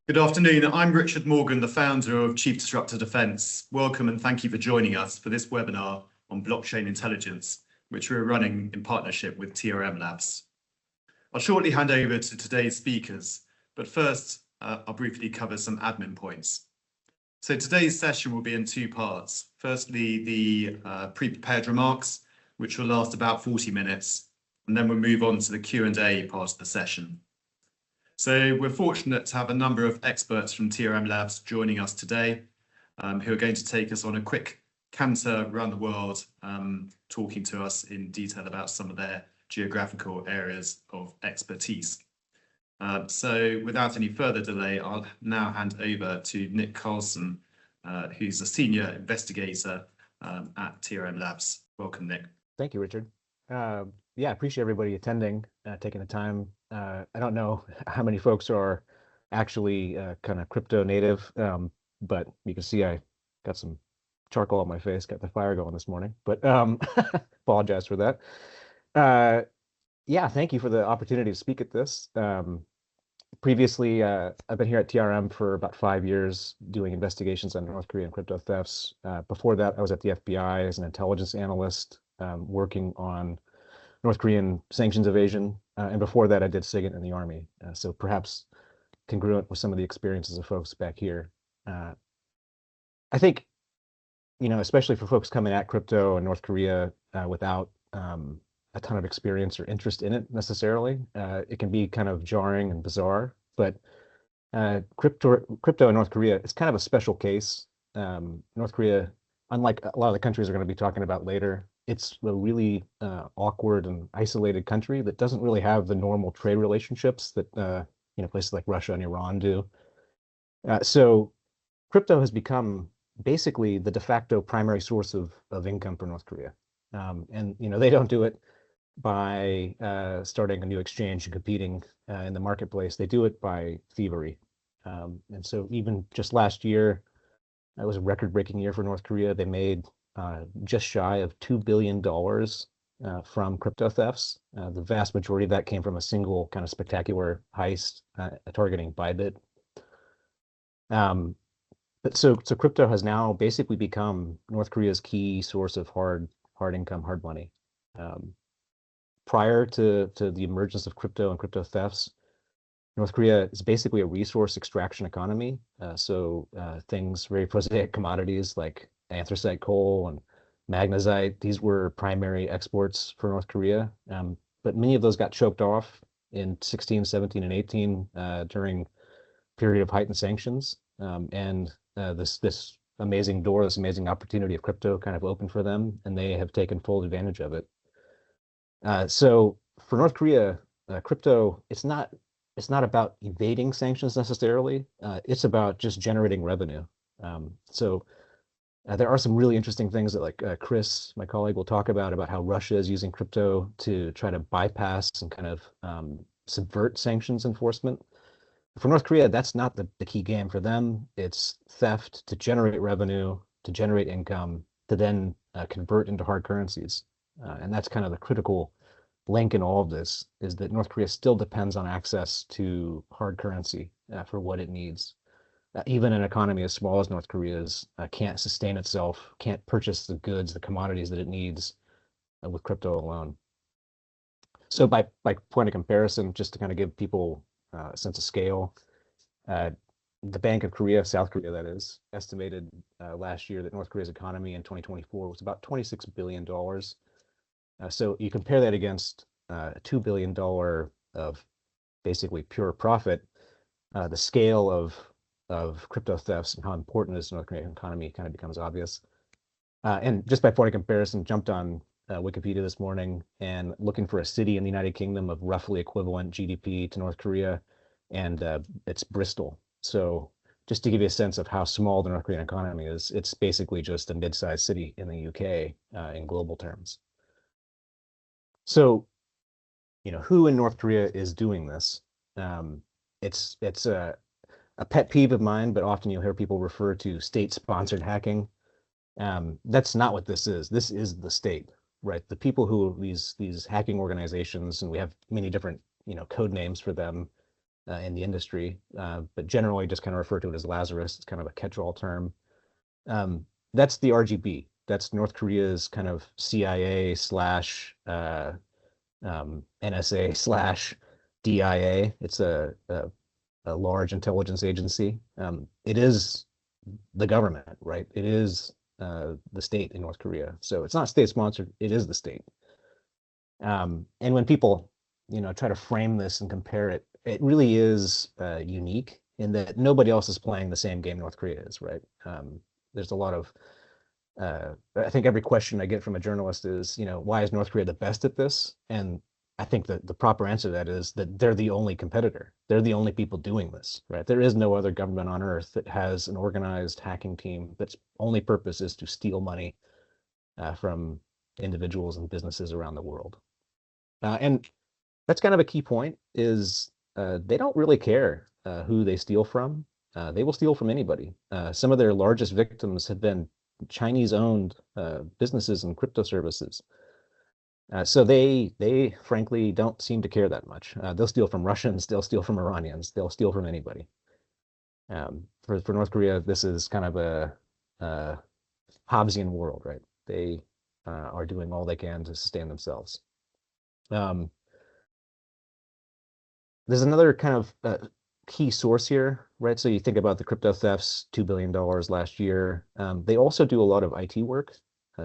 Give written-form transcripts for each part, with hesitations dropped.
Good afternoon. I'm Richard Morgan, the founder of Chief Disruptor Defense. Welcome and thank you for joining us for this webinar on blockchain intelligence, which we're running in partnership with TRM Labs. I'll shortly hand over to today's speakers, but first I'll briefly cover some admin points. So today's session will be in two parts. Firstly, the pre-prepared remarks, which will last about 40 minutes, and then we'll move on to the Q&A part of the session. So we're fortunate to have a number of experts from TRM Labs joining us today, who are going to take us on a quick canter around the world, talking to us in detail about some of their geographical areas of expertise. So without any further delay, I'll now hand over to Nick Carlson, who's a senior investigator at TRM Labs. Welcome, Nick. Thank you, Richard. Yeah, I appreciate everybody attending, taking the time. I don't know how many folks are actually kind of crypto native, but you can see I got some charcoal on my face, got the fire going this morning, but apologize for that. Yeah, thank you for the opportunity to speak at this. Previously, I've been here at TRM for about 5 years doing investigations on North Korean crypto thefts. Before that, I was at the FBI as an intelligence analyst, working on North Korean sanctions evasion, and before that I did SIGINT in the Army, so perhaps congruent with some of the experiences of folks back here. I think, especially for folks coming at crypto in North Korea without a ton of experience or interest in it necessarily, it can be kind of jarring and bizarre, but crypto in North Korea is kind of a special case. North Korea, unlike a lot of the countries we're going to be talking about later, it's a really awkward and isolated country that doesn't really have the normal trade relationships that places like Russia and Iran do. So crypto has become basically the de facto primary source of income for North Korea. And they don't do it by starting a new exchange and competing in the marketplace. They do it by thievery. And so even just last year, it was a record-breaking year for North Korea. They made just shy of $2 billion from crypto thefts. The vast majority of that came from a single kind of spectacular heist targeting Bybit. But so crypto has now basically become North Korea's key source of hard income, hard money. Prior to the emergence of crypto and crypto thefts, North Korea is basically a resource extraction economy. So things, very prosaic commodities like anthracite coal and magnetite, these were primary exports for North Korea. But many of those got choked off in 16, 17, and 18 during a period of heightened sanctions. And this amazing door, this amazing opportunity of crypto kind of opened for them, and they have taken full advantage of it. So for North Korea, crypto, it's not about evading sanctions necessarily. It's about just generating revenue. There are some really interesting things that, like Chris, my colleague, will talk about how Russia is using crypto to try to bypass and kind of subvert sanctions enforcement. For North Korea, that's not the key game for them. It's theft to generate revenue, to generate income, to then convert into hard currencies. And that's kind of the critical link in all of this, is that North Korea still depends on access to hard currency for what it needs. Even an economy as small as North Korea's can't sustain itself, can't purchase the goods, the commodities that it needs with crypto alone. So by point of comparison, just to kind of give people a sense of scale, the Bank of Korea, South Korea that is, estimated last year that North Korea's economy in 2024 was about $26 billion. So you compare that against $2 billion of basically pure profit, the scale of crypto thefts and how important it is to the North Korean economy kind of becomes obvious. And just by point of comparison, jumped on Wikipedia this morning and looking for a city in the United Kingdom of roughly equivalent GDP to North Korea, and it's Bristol. So just to give you a sense of how small the North Korean economy is, it's basically just a mid-sized city in the UK in global terms. So, who in North Korea is doing this? It's a pet peeve of mine, but often you'll hear people refer to state-sponsored hacking. That's not what this is. This is the state, right? The people who these hacking organizations, and we have many different code names for them, in the industry, but generally just kind of refer to it as Lazarus. It's kind of a catch-all term. That's the RGB. That's North Korea's kind of CIA slash NSA slash DIA. It's a large intelligence agency. It is the government, right? It is the state in North Korea. So it's not state sponsored, it is the state. And when people, try to frame this and compare it, it really is unique in that nobody else is playing the same game North Korea is, right? There's a lot of, I think every question I get from a journalist is, why is North Korea the best at this? And I think that the proper answer to that is that they're the only competitor. They're the only people doing this, right? There is no other government on earth that has an organized hacking team that's only purpose is to steal money from individuals and businesses around the world. And that's kind of a key point is they don't really care who they steal from. They will steal from anybody. Some of their largest victims have been Chinese-owned businesses and crypto services. So they frankly don't seem to care that much. They'll steal from Russians, they'll steal from Iranians, they'll steal from anybody. For North Korea, this is kind of a Hobbesian world, right? They are doing all they can to sustain themselves. There's another kind of key source here, right? So you think about the crypto thefts, $2 billion last year. They also do a lot of IT work.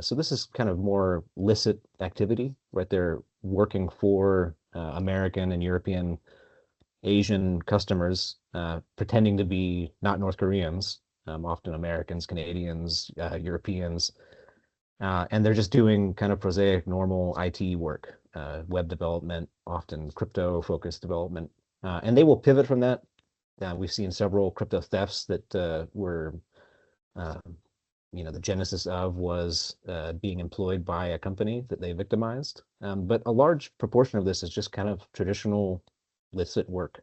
So this is kind of more licit activity, right? They're working for American and European, Asian customers, pretending to be not North Koreans, often Americans, Canadians, Europeans, and they're just doing kind of prosaic, normal IT work, web development, often crypto-focused development, and they will pivot from that. We've seen several crypto thefts that were the genesis of was being employed by a company that they victimized. But a large proportion of this is just kind of traditional licit work.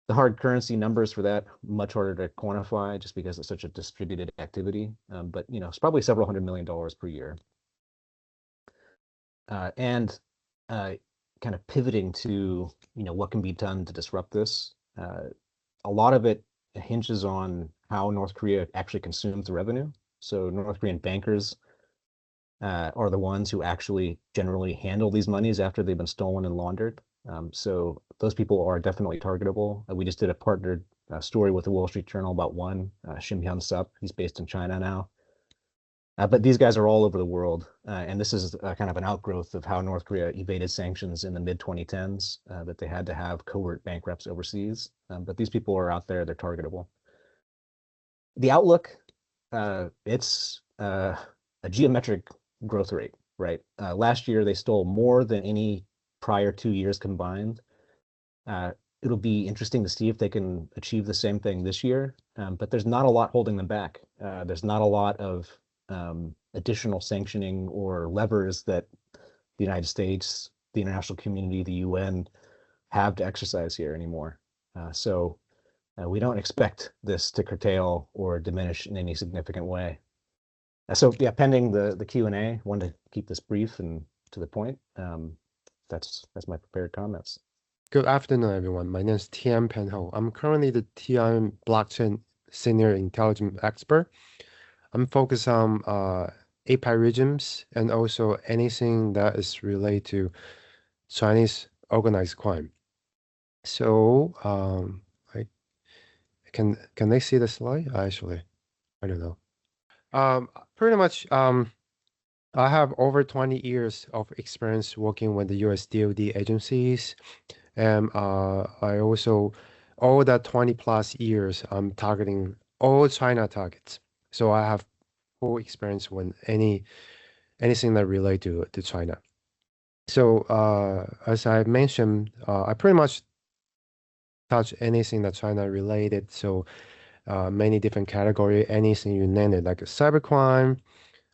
The hard currency numbers for that, much harder to quantify just because it's such a distributed activity. But it's probably several $100 million per year. And kind of pivoting to, what can be done to disrupt this. A lot of it hinges on how North Korea actually consumes the revenue. So North Korean bankers are the ones who actually generally handle these monies after they've been stolen and laundered. So those people are definitely targetable. We just did a partnered story with the Wall Street Journal about one, Shim Hyun Sup. He's based in China now. But these guys are all over the world. And this is kind of an outgrowth of how North Korea evaded sanctions in the mid-2010s, that they had to have covert bank reps overseas. But these people are out there, they're targetable. The outlook, it's a geometric growth rate, right? Last year, they stole more than any prior 2 years combined. It'll be interesting to see if they can achieve the same thing this year, but there's not a lot holding them back. There's not a lot of additional sanctioning or levers that the United States, the international community, the UN have to exercise here anymore. So we don't expect this to curtail or diminish in any significant way. So yeah, pending the Q&A, wanted to keep this brief and to the point. That's my prepared comments. Good afternoon, everyone. My name is TM Penho. I'm currently the TRM Blockchain Senior Intelligence Expert. I'm focused on API regions and also anything that is related to Chinese organized crime. So can they see the slide? Actually, I don't know. Pretty much I have over 20 years of experience working with the US DoD agencies. And I also, all that 20 plus years, I'm targeting all China targets. So I have full experience with anything that relate to China. So as I mentioned, I pretty much touch anything that China related. So many different category, anything you name it, like cybercrime,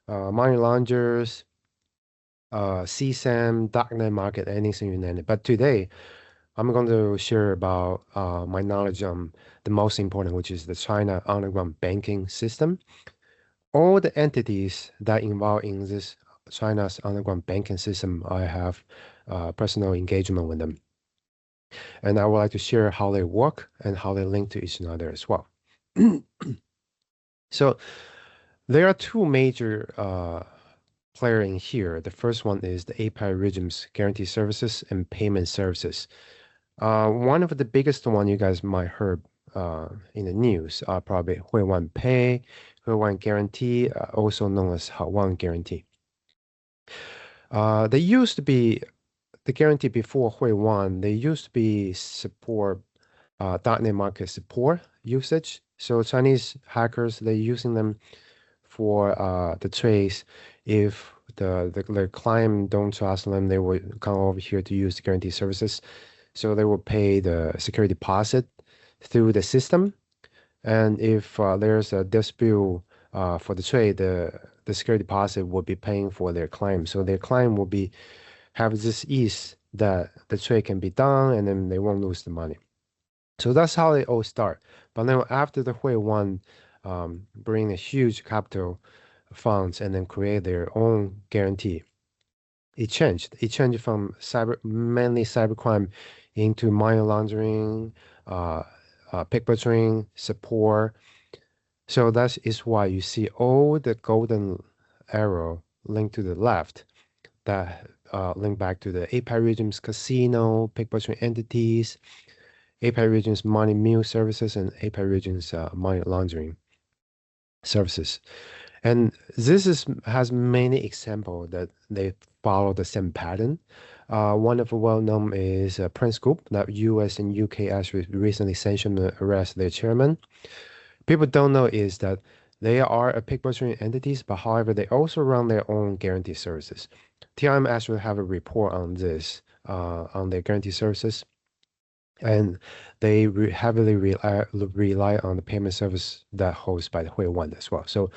money launderers, CSAM, darknet market, anything you name it. But today, I'm going to share about my knowledge on the most important, which is the China underground banking system. All the entities that involved in this China's underground banking system, I have personal engagement with them. And I would like to share how they work and how they link to each other as well. So there are two major players in here. The first one is the API regimes, guarantee services, and payment services. One of the biggest one you guys might heard in the news are probably Huiwan Pay, Huiwan Guarantee, also known as Hawan Guarantee. They used to be the guarantee before Huiwan. They used to be support .NET Market support usage. So Chinese hackers they're using them for the trades. If the client don't trust them, they will come over here to use the guarantee services. So they will pay the security deposit through the system. And if there's a dispute for the trade, the security deposit will be paying for their claim. So their client will be have this ease that the trade can be done and then they won't lose the money. So that's how they all start. But then after the Huiwan bring a huge capital funds and then create their own guarantee, it changed. It changed from mainly cybercrime into money laundering, pickpocketing, support. So that is why you see all the golden arrow linked to the left that link back to the API regions, casino, pickpocketing entities, API regions money mule services, and API regions money laundering services. And this has many examples that they follow the same pattern. One of the well-known is Prince Group, that US and UK actually recently sanctioned and arrested their chairman. People don't know is that they are a pickpocketing entities, but however, they also run their own guarantee services. TRM actually have a report on this, on their guarantee services. And they heavily rely on the payment service that holds by the Huiwan as well. So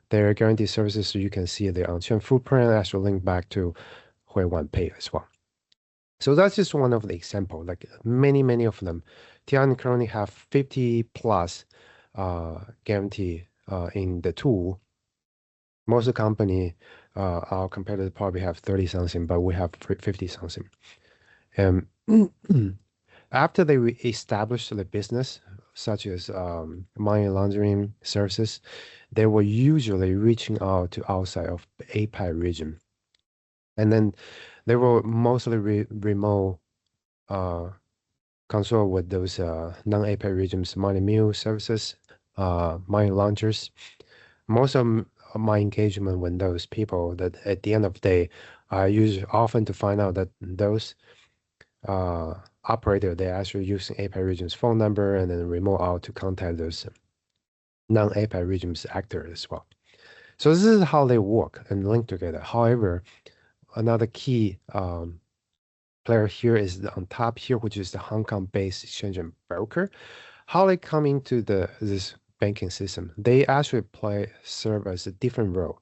their guarantee services, so you can see their on-chain footprint actually link back to Huiwan Pay as well. So that's just one of the example, like many of them. Tian currently have 50 plus guarantee in the tool. Most of the company, our competitors probably have 30 something, but we have 50 something. After they established the business, such as money laundering services, they were usually reaching out to outside of the API region. And then they were mostly remote control with those non-API regions, money mule services, money launchers. Most of my engagement with those people that at the end of the day, I use often to find out that those operator, they're actually using API region's phone number and then remote out to contact those non-API regions actors as well. So this is how they work and link together. However, another key player here is on top here, which is the Hong Kong-based exchange and broker. How they come into this banking system, they actually serve as a different role.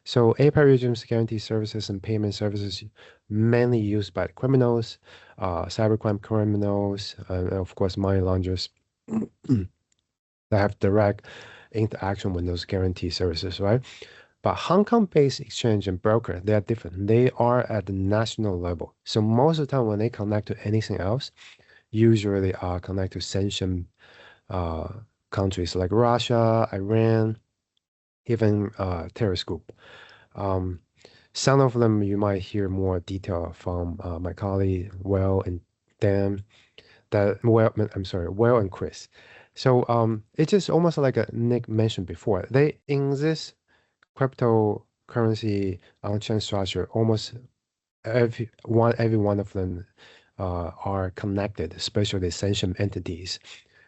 So API regions, guarantee services, and payment services mainly used by criminals, cybercrime criminals, and of course money launderers that have direct interaction with those guarantee services, right? But Hong Kong-based exchange and broker, they are different. They are at the national level. So most of the time when they connect to anything else, usually they are connected to sanctioned countries like Russia, Iran, even terrorist group. Some of them you might hear more detail from my colleague Will and Dan. Will and Chris. So it's just almost like Nick mentioned before. They in this cryptocurrency on-chain structure, almost every one of them are connected, especially sanctioned entities,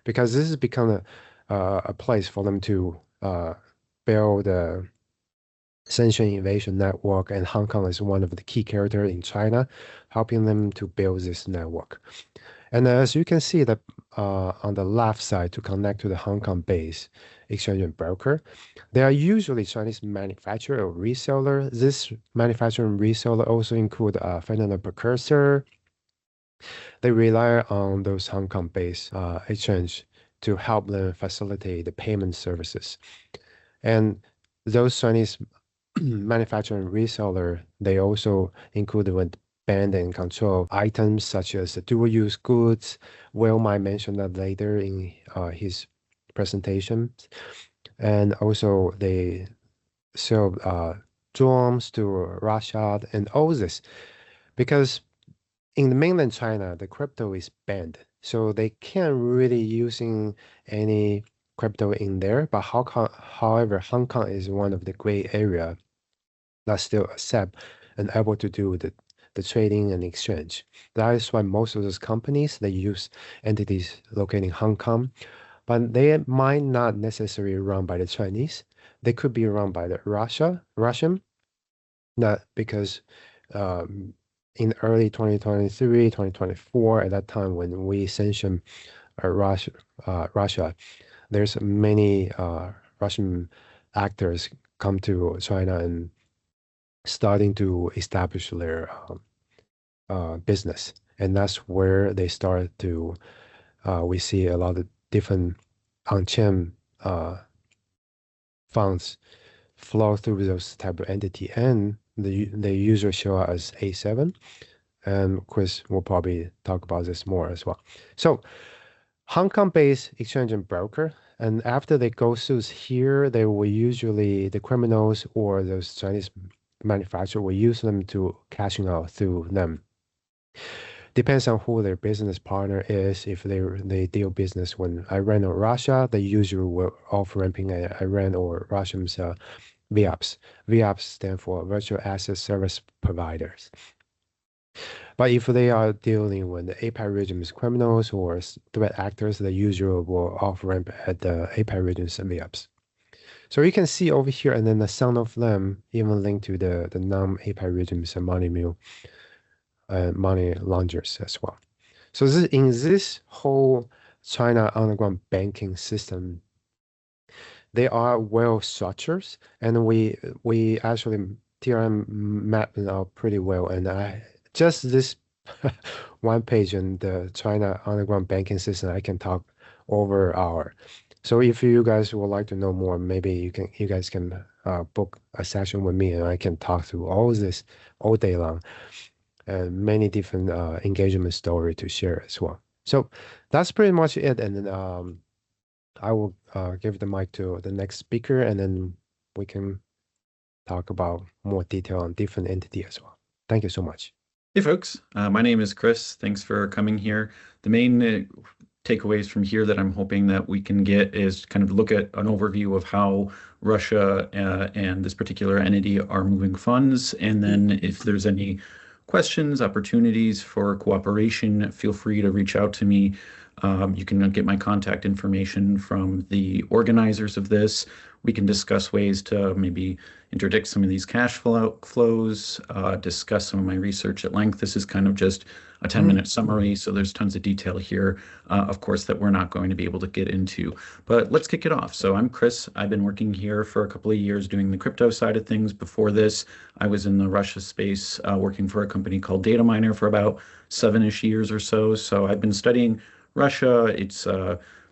because this has become a place for them to build a sanction invasion network, and Hong Kong is one of the key characters in China, helping them to build this network. And as you can see that on the left side to connect to the Hong Kong base exchange and broker, they are usually Chinese manufacturer or reseller. This manufacturer and reseller also include a final precursor. They rely on those Hong Kong based exchange to help them facilitate the payment services. And those Chinese manufacturer and reseller, they also include with ban and control items such as dual-use goods. Will might mention that later in his presentation. And also they sell drones to Russia and all this because in the mainland China, the crypto is banned. So they can't really using any crypto in there. But however, Hong Kong is one of the gray area that still accept and able to do the trading and exchange. That is why most of those companies, they use entities located in Hong Kong, but they might not necessarily run by the Chinese. They could be run by the Russian, not because in early 2023, 2024, at that time when we sanctioned Russia, there's many Russian actors come to China and starting to establish their business. And that's where they start to, we see a lot of different on-chain funds flow through those type of entity, and the user show up as A7. And Chris will probably talk about this more as well. So Hong Kong-based exchange and broker, and after they go through here, they will usually, the criminals or those Chinese manufacturer will use them to cashing out through them. Depends on who their business partner is. If they deal business when Iran or Russia, they usually will off ramping Iran or Russians VAPs. VAPs stand for Virtual Asset Service Providers. But if they are dealing with the APAC region's criminals or threat actors, they usually will off ramp at the APAC region's VAPs. So you can see over here, and then some of them even linked to the non-APAC regions and money launderers as well. So in this whole China underground banking system, they are well structured, and we actually TRM map it out pretty well. And just this one page in the China underground banking system, I can talk over an hour. So if you guys would like to know more, maybe you guys can book a session with me, and I can talk through all this all day long, and many different engagement story to share as well. So that's pretty much it. And then I will give the mic to the next speaker, and then we can talk about more detail on different entity as well. Thank you so much. Hey folks, my name is Chris. Thanks for coming here. The main takeaways from here that I'm hoping that we can get is kind of look at an overview of how Russia and this particular entity are moving funds. And then if there's any questions, opportunities for cooperation, feel free to reach out to me. You can get my contact information from the organizers of this. We can discuss ways to maybe interdict some of these cash flows, discuss some of my research at length. This is kind of just a 10-minute summary, so there's tons of detail here, of course, that we're not going to be able to get into. But let's kick it off. So I'm Chris. I've been working here for a couple of years doing the crypto side of things. Before this, I was in the Russia space working for a company called Data Miner for about 7-ish years or so. So I've been studying Russia, its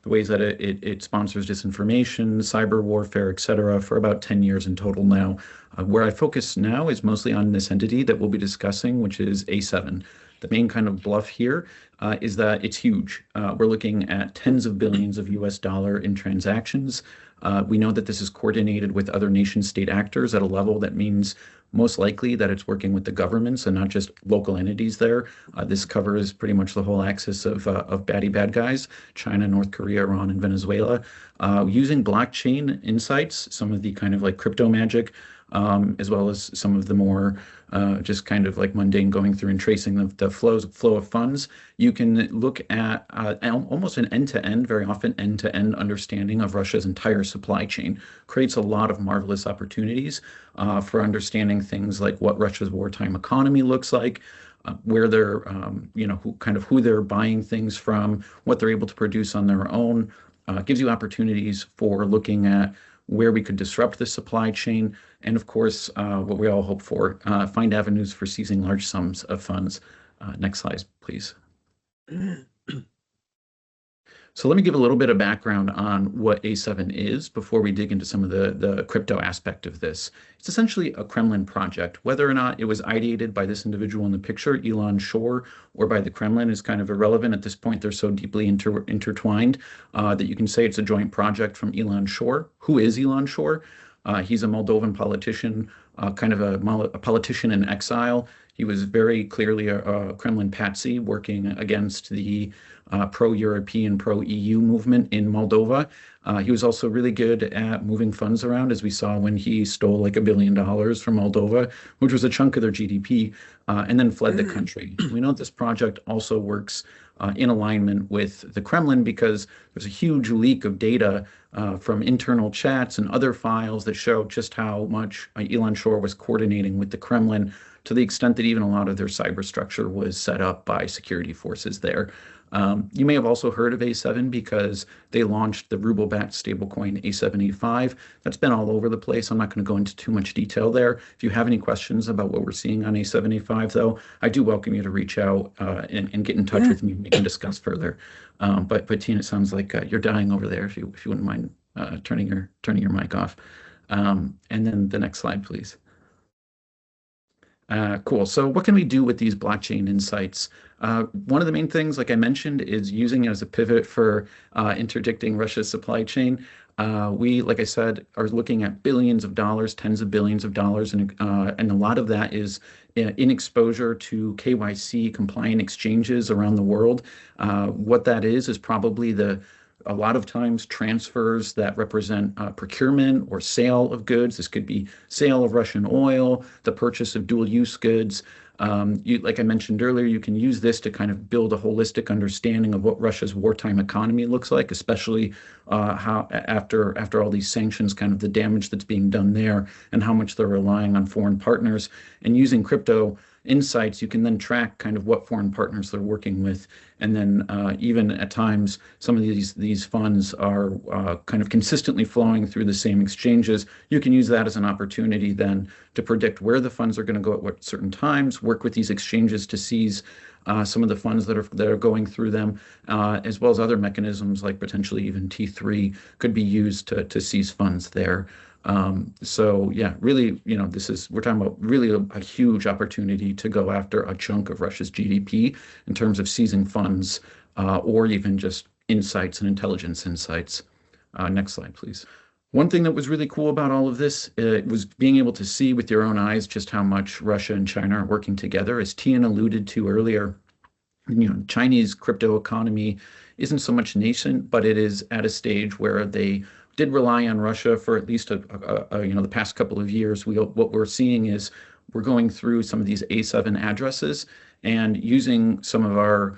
the ways that it sponsors disinformation, cyber warfare, et cetera, for about 10 years in total now. Where I focus now is mostly on this entity that we'll be discussing, which is A7. The main kind of bluff here is that it's huge. We're looking at tens of billions of US dollar in transactions. We know that this is coordinated with other nation state actors at a level that means most likely that it's working with the governments and not just local entities there. This covers pretty much the whole axis of bad guys, China, North Korea, Iran, and Venezuela. Using blockchain insights, some of the kind of like crypto magic, as well as some of the more just kind of like mundane going through and tracing the flow of funds, you can look at almost an end-to-end, very often end-to-end understanding of Russia's entire supply chain. Creates a lot of marvelous opportunities for understanding things like what Russia's wartime economy looks like, where they're, who they're buying things from, what they're able to produce on their own. Gives you opportunities for looking at where we could disrupt the supply chain, and of course, what we all hope for, find avenues for seizing large sums of funds. Next slide, please. So let me give a little bit of background on what A7 is before we dig into some of the crypto aspect of this. It's essentially a Kremlin project. Whether or not it was ideated by this individual in the picture, Elon Shore, or by the Kremlin is kind of irrelevant at this point. They're so deeply intertwined that you can say it's a joint project from Elon Shore. Who is Elon Shore? He's a Moldovan politician, kind of a politician in exile. He was very clearly a Kremlin patsy working against the pro-European, pro-EU movement in Moldova. He was also really good at moving funds around, as we saw when he stole like $1 billion from Moldova, which was a chunk of their GDP, and then fled the country. We know this project also works in alignment with the Kremlin because there's a huge leak of data from internal chats and other files that show just how much Elon Shore was coordinating with the Kremlin, to the extent that even a lot of their cyber structure was set up by security forces there. You may have also heard of A7 because they launched the ruble-backed stablecoin A75. That's been all over the place. I'm not going to go into too much detail there. If you have any questions about what we're seeing on A75, though, I do welcome you to reach out and get in touch with me. We can discuss further. But Tina, it sounds like you're dying over there. If you wouldn't mind turning your mic off. And then the next slide, please. Cool. So what can we do with these blockchain insights? One of the main things, like I mentioned, is using it as a pivot for interdicting Russia's supply chain. We, like I said, are looking at billions of dollars, tens of billions of dollars, and a lot of that is in exposure to KYC compliant exchanges around the world. What that is probably a lot of times transfers that represent procurement or sale of goods. This could be sale of Russian oil, the purchase of dual-use goods. Like I mentioned earlier, you can use this to kind of build a holistic understanding of what Russia's wartime economy looks like, especially how after all these sanctions, kind of the damage that's being done there and how much they're relying on foreign partners. And using crypto insights, you can then track kind of what foreign partners they're working with. And then even at times, some of these funds are kind of consistently flowing through the same exchanges. You can use that as an opportunity then to predict where the funds are going to go at what certain times, work with these exchanges to seize some of the funds that are going through them, as well as other mechanisms like potentially even T3 could be used to seize funds there. So yeah, really, we're talking about really a huge opportunity to go after a chunk of Russia's GDP in terms of seizing funds, or even just insights and intelligence insights. Next slide, please. One thing that was really cool about all of this was being able to see with your own eyes just how much Russia and China are working together. As Tian alluded to earlier, Chinese crypto economy isn't so much nascent, but it is at a stage where they did rely on Russia for at least the past couple of years. What we're seeing is we're going through some of these A7 addresses and using some of our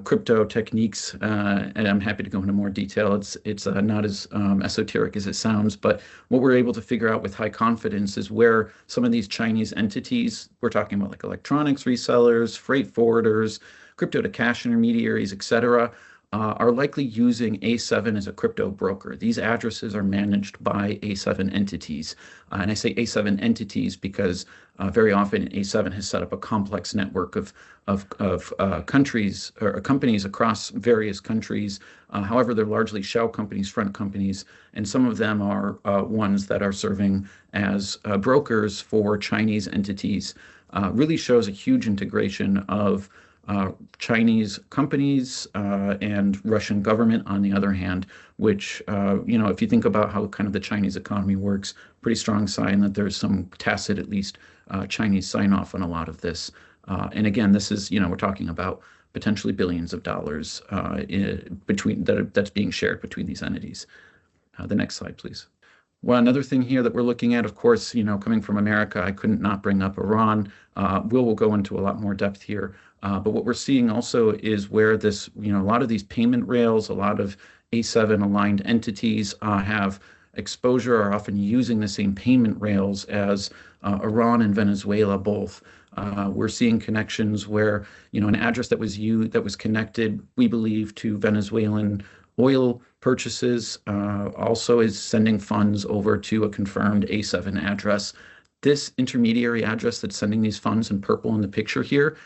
crypto techniques, and I'm happy to go into more detail. It's not as esoteric as it sounds, but what we're able to figure out with high confidence is where some of these Chinese entities, we're talking about like electronics resellers, freight forwarders, crypto to cash intermediaries, etc., are likely using A7 as a crypto broker. These addresses are managed by A7 entities. And I say A7 entities because very often A7 has set up a complex network of countries or companies across various countries. However, they're largely shell companies, front companies, and some of them are ones that are serving as brokers for Chinese entities. Really shows a huge integration of Chinese companies and Russian government on the other hand, which, if you think about how kind of the Chinese economy works, pretty strong sign that there's some tacit, at least, Chinese sign off on a lot of this. And again, this is, we're talking about potentially billions of dollars that's being shared between these entities. The next slide, please. Well, another thing here that we're looking at, of course, coming from America, I couldn't not bring up Iran. We'll go into a lot more depth here. But what we're seeing also is where this, a lot of these payment rails, a lot of A7 aligned entities have exposure, are often using the same payment rails as Iran and Venezuela both. We're seeing connections where, an address that was connected, we believe, to Venezuelan oil purchases also is sending funds over to a confirmed A7 address. This intermediary address that's sending these funds in purple in the picture here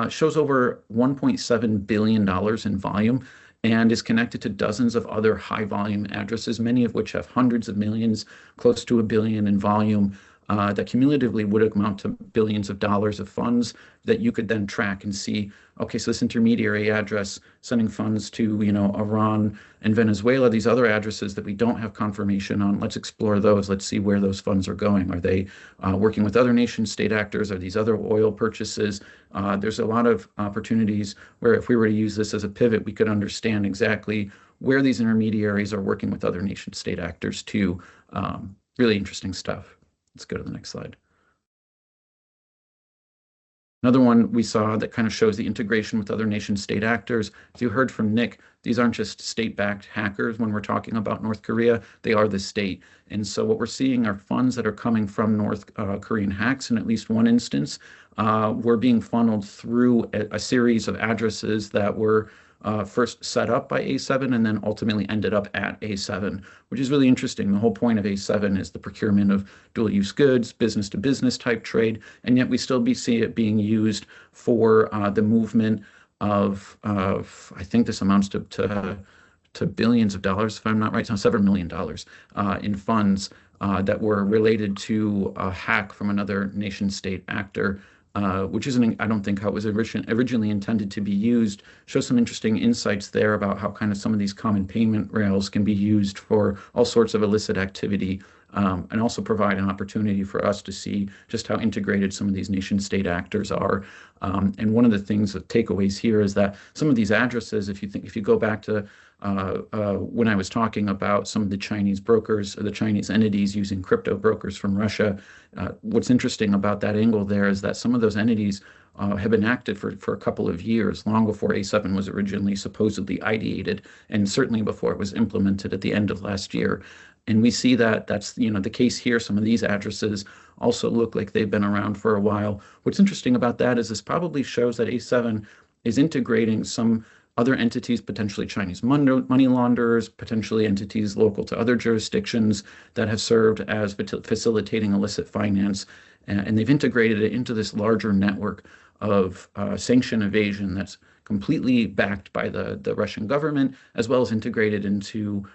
shows over $1.7 billion in volume. and is connected to dozens of other high volume addresses, many of which have hundreds of millions, close to 1 billion in volume, that cumulatively would amount to billions of dollars of funds that you could then track and see, okay, so this intermediary address sending funds to, Iran and Venezuela, these other addresses that we don't have confirmation on, let's explore those. Let's see where those funds are going. Are they working with other nation state actors? Are these other oil purchases? There's a lot of opportunities where if we were to use this as a pivot, we could understand exactly where these intermediaries are working with other nation state actors too. Really interesting stuff. Let's go to the next slide. Another one we saw that kind of shows the integration with other nation state actors. As you heard from Nick, these aren't just state-backed hackers when we're talking about North Korea, they are the state. And so what we're seeing are funds that are coming from North Korean hacks in at least one instance, were being funneled through a series of addresses that were first set up by A7 and then ultimately ended up at A7, which is really interesting. The whole point of A7 is the procurement of dual use goods, business to business type trade, and yet we still see it being used for the movement of, I think this amounts to billions of dollars, if I'm not right, so several $million in funds that were related to a hack from another nation state actor. Which isn't, I don't think, how it was originally intended to be used. Shows some interesting insights there about how kind of some of these common payment rails can be used for all sorts of illicit activity, and also provide an opportunity for us to see just how integrated some of these nation state actors are. And one of the things, the takeaways here is that some of these addresses, if you go back to when I was talking about some of the Chinese brokers or the Chinese entities using crypto brokers from Russia, what's interesting about that angle there is that some of those entities have been active for a couple of years, long before A7 was originally supposedly ideated, and certainly before it was implemented at the end of last year. And we see that that's the case here. Some of these addresses also look like they've been around for a while. What's interesting about that is this probably shows that A7 is integrating some other entities, potentially Chinese money launderers, potentially entities local to other jurisdictions that have served as facilitating illicit finance. And they've integrated it into this larger network of sanction evasion that's completely backed by the Russian government, as well as integrated into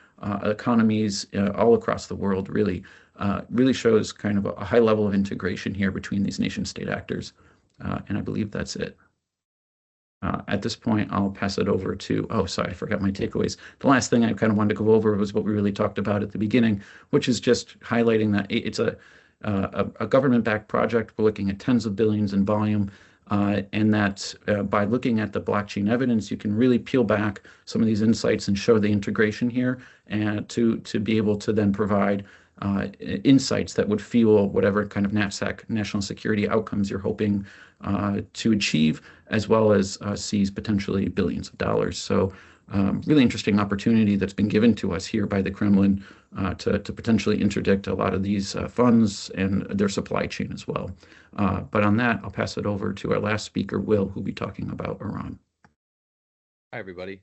economies all across the world, really. Really shows kind of a high level of integration here between these nation state actors. And I believe that's it. At this point, I'll pass it over to, oh, sorry, I forgot my takeaways. The last thing I kind of wanted to go over was what we really talked about at the beginning, which is just highlighting that it's a government-backed project. We're looking at tens of billions in volume, and that by looking at the blockchain evidence, you can really peel back some of these insights and show the integration here, and to be able to then provide insights that would fuel whatever kind of national security outcomes you're hoping to achieve, as well as seize potentially billions of dollars. So really interesting opportunity that's been given to us here by the Kremlin to potentially interdict a lot of these funds and their supply chain as well. But on that, I'll pass it over to our last speaker, Will, who'll be talking about Iran. Hi, everybody.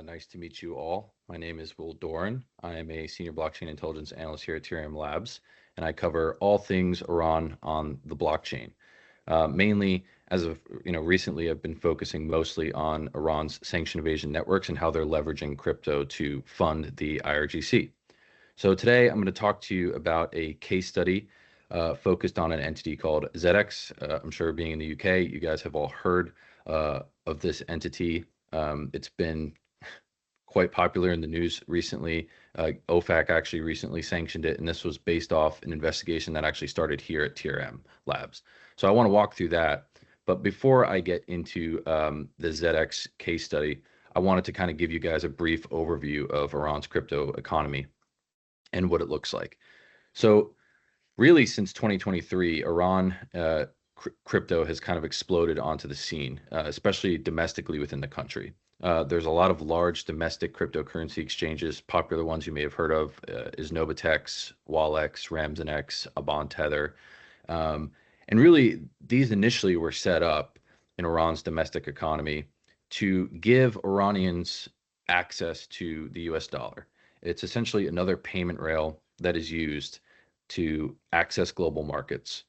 Nice to meet you all. My name is Will Doran. I am a senior blockchain intelligence analyst here at TRM Labs, and I cover all things Iran on the blockchain. Mainly, as of recently, I've been focusing mostly on Iran's sanction evasion networks and how they're leveraging crypto to fund the IRGC. So today, I'm going to talk to you about a case study focused on an entity called ZX. I'm sure being in the UK, you guys have all heard of this entity. It's been quite popular in the news recently. OFAC actually recently sanctioned it, and this was based off an investigation that actually started here at TRM Labs. So I want to walk through that. But before I get into the ZX case study, I wanted to kind of give you guys a brief overview of Iran's crypto economy and what it looks like. So really, since 2023, Iran crypto has kind of exploded onto the scene, especially domestically within the country. There's a lot of large domestic cryptocurrency exchanges. Popular ones you may have heard of is Novitex, Wallex, Ramsonx, Abon Tether. And really, these initially were set up in Iran's domestic economy to give Iranians access to the US dollar. It's essentially another payment rail that is used to access global markets.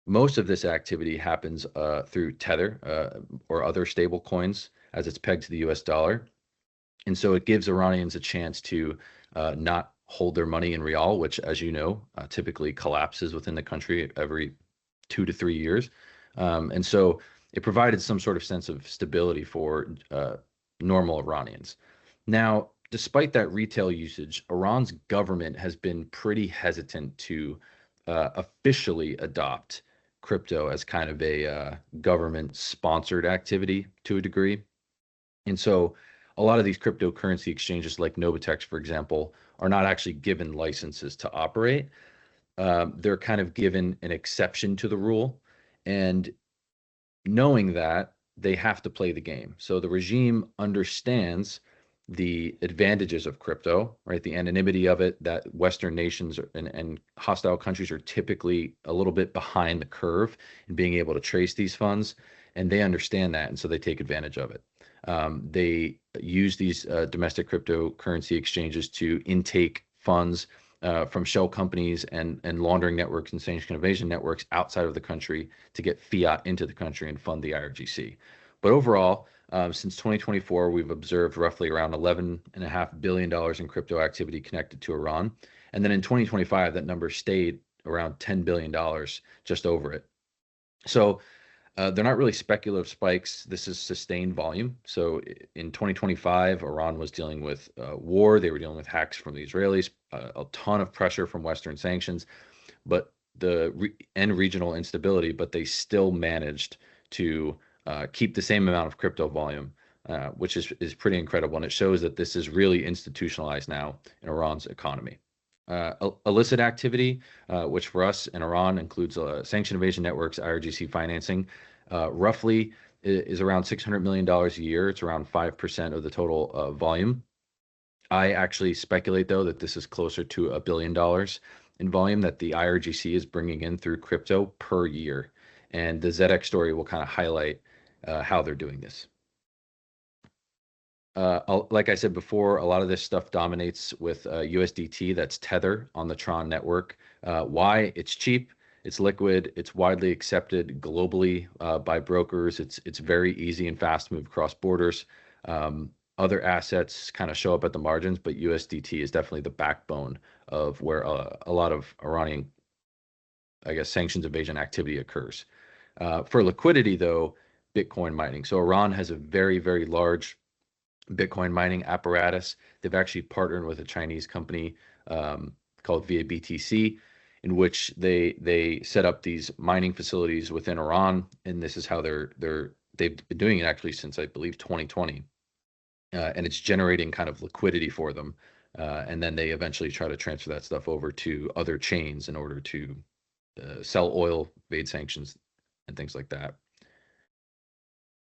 Most of this activity happens through Tether or other stable coins, as it's pegged to the US dollar. And so it gives Iranians a chance to not hold their money in rial, which, as you know, typically collapses within the country every 2 to 3 years. And so it provided some sort of sense of stability for normal Iranians. Now, despite that retail usage, Iran's government has been pretty hesitant to officially adopt crypto as kind of a government-sponsored activity to a degree. And so a lot of these cryptocurrency exchanges like Novitex, for example, are not actually given licenses to operate. They're kind of given an exception to the rule. And knowing that, they have to play the game. So the regime understands the advantages of crypto, right? The anonymity of it, that Western nations and hostile countries are typically a little bit behind the curve in being able to trace these funds. And they understand that. And so they take advantage of it. They use these domestic cryptocurrency exchanges to intake funds from shell companies and laundering networks and sanction evasion networks outside of the country to get fiat into the country and fund the IRGC. But overall, since 2024, we've observed roughly around $11.5 billion in crypto activity connected to Iran. And then in 2025, that number stayed around $10 billion, just over it. So they're not really speculative spikes. This is sustained volume. So in 2025, Iran was dealing with war. They were dealing with hacks from the Israelis, a ton of pressure from Western sanctions, but and regional instability, but they still managed to keep the same amount of crypto volume, which is pretty incredible. And it shows that this is really institutionalized now in Iran's economy. Illicit activity, which for us in Iran includes sanction evasion networks, IRGC financing, roughly is around $600 million a year. It's around 5% of the total volume. I actually speculate, though, that this is closer to $1 billion in volume that the IRGC is bringing in through crypto per year. And the ZX story will kind of highlight how they're doing this. Like I said before, a lot of this stuff dominates with USDT, that's Tether on the Tron network. Why? It's cheap, it's liquid, it's widely accepted globally by brokers. It's very easy and fast to move across borders. Other assets kind of show up at the margins, but USDT is definitely the backbone of where a lot of Iranian, I guess, sanctions evasion activity occurs. For liquidity, though, Bitcoin mining. So Iran has a very, very large Bitcoin mining apparatus. They've actually partnered with a Chinese company called VABTC, in which they set up these mining facilities within Iran, and this is how they've been doing it actually since I believe 2020, and it's generating kind of liquidity for them, and then they eventually try to transfer that stuff over to other chains in order to sell oil, evade sanctions, and things like that.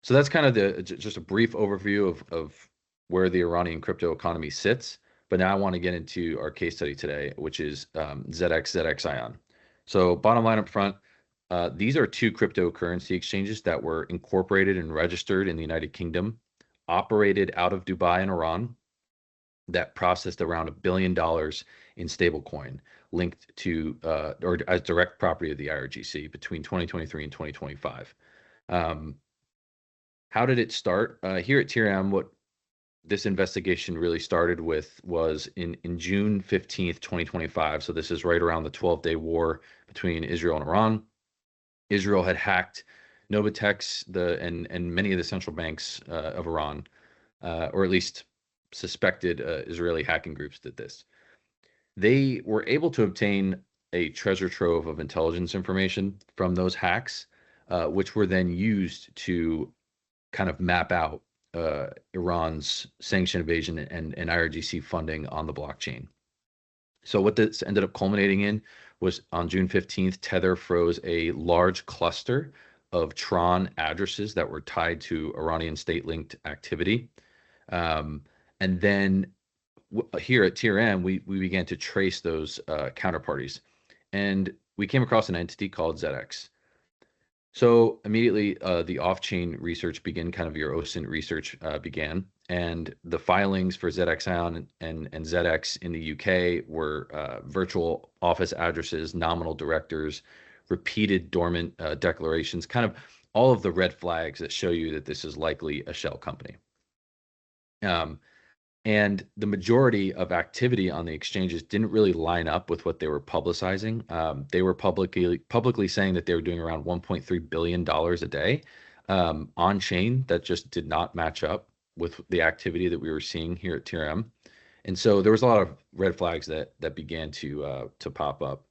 So that's kind of just a brief overview of where the Iranian crypto economy sits. But now I want to get into our case study today, which is ZX Ion. So bottom line up front, these are two cryptocurrency exchanges that were incorporated and registered in the United Kingdom, operated out of Dubai and Iran, that processed around $1 billion in stablecoin linked to or as direct property of the IRGC between 2023 and 2025. How did it start? Here at TRM, what this investigation really started with was in June 15th, 2025. So this is right around the 12-day war between Israel and Iran. Israel had hacked Novitex and many of the central banks of Iran, or at least suspected Israeli hacking groups did this. They were able to obtain a treasure trove of intelligence information from those hacks, which were then used to kind of map out Iran's sanction evasion and IRGC funding on the blockchain. So what this ended up culminating in was on June 15th, Tether froze a large cluster of Tron addresses that were tied to Iranian state-linked activity. And then here at TRM, we began to trace those counterparties. And we came across an entity called ZX. So immediately the off-chain research began, kind of your OSINT research began, and the filings for ZX Ion and ZX in the UK were virtual office addresses, nominal directors, repeated dormant declarations, kind of all of the red flags that show you that this is likely a shell company. And the majority of activity on the exchanges didn't really line up with what they were publicizing. They were publicly saying that they were doing around $1.3 billion a day on chain. That just did not match up with the activity that we were seeing here at TRM. And so there was a lot of red flags that began to pop up.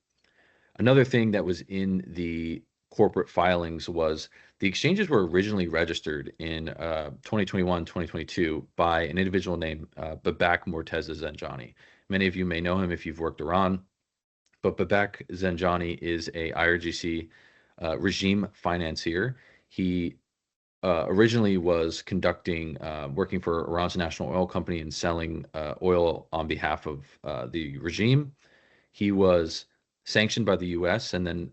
Another thing that was in the corporate filings was the exchanges were originally registered in 2021, 2022 by an individual named Babak Morteza Zanjani. Many of you may know him if you've worked Iran, but Babak Zanjani is a IRGC regime financier. He originally was working for Iran's national oil company and selling oil on behalf of the regime. He was sanctioned by the US and then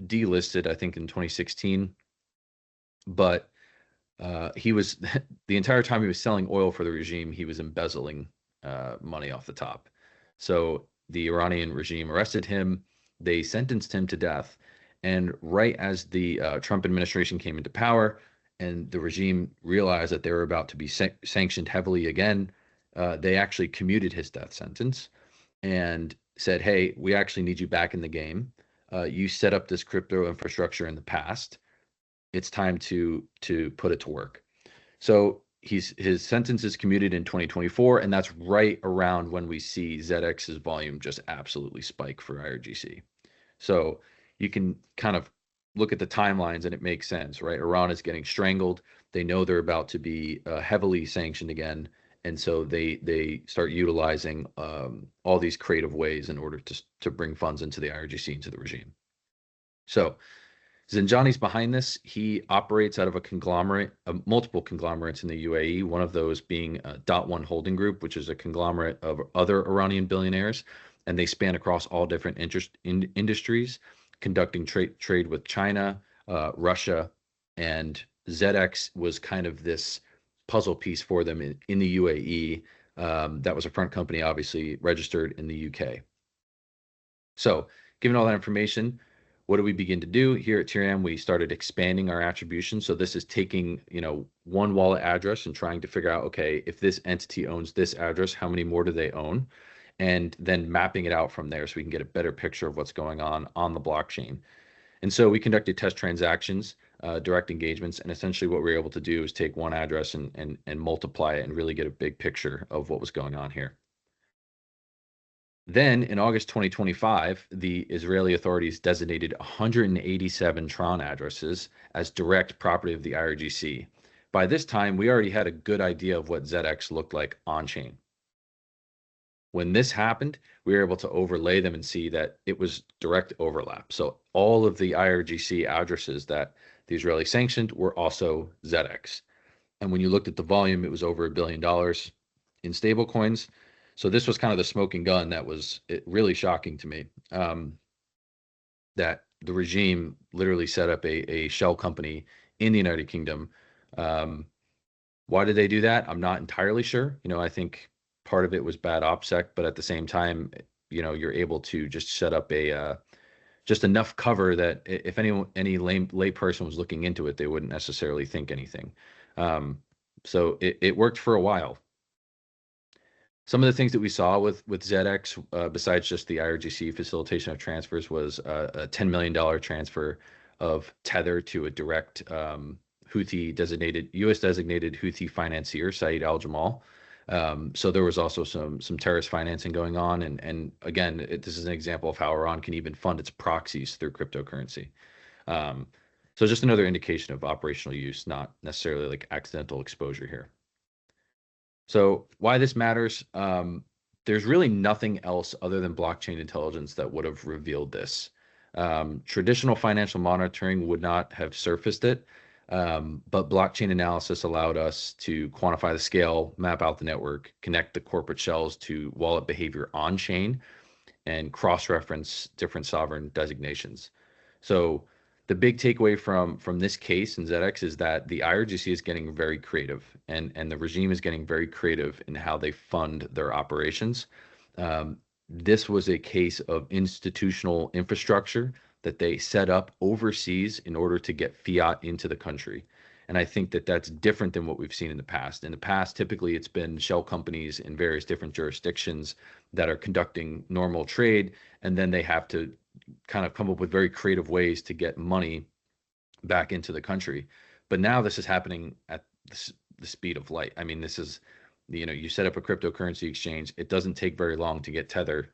delisted, I think, in 2016. But he was the entire time he was selling oil for the regime, he was embezzling money off the top. So the Iranian regime arrested him. They sentenced him to death. And right as the Trump administration came into power and the regime realized that they were about to be sanctioned heavily again, they actually commuted his death sentence and said, hey, we actually need you back in the game. You set up this crypto infrastructure in the past. It's time to put it to work. So his sentence is commuted in 2024, and that's right around when we see ZX's volume just absolutely spike for IRGC. So you can kind of look at the timelines and it makes sense, right? Iran is getting strangled. They know they're about to be heavily sanctioned again. And so they start utilizing all these creative ways in order to bring funds into the IRGC, into the regime. So Zanjani's behind this. He operates out of a conglomerate, multiple conglomerates in the UAE, one of those being Dot One Holding Group, which is a conglomerate of other Iranian billionaires. And they span across all different industries, conducting trade with China, Russia, and ZX was kind of this puzzle piece for them in the UAE. That was a front company, obviously registered in the UK. So given all that information, what do we begin to do here at TRM? We started expanding our attribution. So this is taking, one wallet address and trying to figure out, okay, if this entity owns this address, how many more do they own? And then mapping it out from there so we can get a better picture of what's going on the blockchain. And so we conducted test transactions, direct engagements, and essentially what we were able to do is take one address and multiply it and really get a big picture of what was going on here. Then in August 2025, the Israeli authorities designated 187 Tron addresses as direct property of the IRGC. By this time, we already had a good idea of what ZX looked like on-chain. When this happened, we were able to overlay them and see that it was direct overlap. So all of the IRGC addresses that the Israeli sanctioned were also ZX. And when you looked at the volume, it was over $1 billion in stable coins. So this was kind of the smoking gun that was really shocking to me, that the regime literally set up a shell company in the United Kingdom. Why did they do that? I'm not entirely sure. I think part of it was bad OPSEC, but at the same time, you're able to just set up just enough cover that if any lay person was looking into it, they wouldn't necessarily think anything. So it worked for a while. Some of the things that we saw with ZX, besides just the IRGC facilitation of transfers, was a $10 million transfer of Tether to a direct Houthi designated, US designated Houthi financier, Saeed Al-Jamal. So there was also some terrorist financing going on. And again, this is an example of how Iran can even fund its proxies through cryptocurrency. So just another indication of operational use, not necessarily like accidental exposure here. So why this matters, there's really nothing else other than blockchain intelligence that would have revealed this. Traditional financial monitoring would not have surfaced it, but blockchain analysis allowed us to quantify the scale, map out the network, connect the corporate shells to wallet behavior on chain, and cross-reference different sovereign designations. So the big takeaway from this case in ZX is that the IRGC is getting very creative, and the regime is getting very creative in how they fund their operations. This was a case of institutional infrastructure that they set up overseas in order to get fiat into the country. And I think that that's different than what we've seen in the past. In the past, typically it's been shell companies in various different jurisdictions that are conducting normal trade, and then they have to kind of come up with very creative ways to get money back into the country. But now this is happening at the speed of light. I mean, this is, you set up a cryptocurrency exchange. It doesn't take very long to get Tether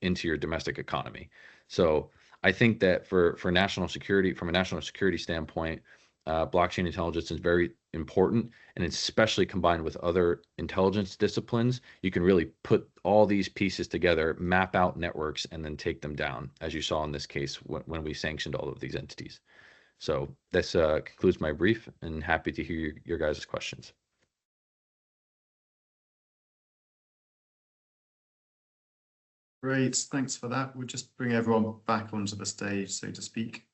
into your domestic economy. So I think that for national security, from a national security standpoint, blockchain intelligence is very important, and especially combined with other intelligence disciplines, you can really put all these pieces together, map out networks, and then take them down, as you saw in this case when we sanctioned all of these entities. So this concludes my brief, and happy to hear your guys' questions. Great, thanks for that. We'll just bring everyone back onto the stage, so to speak.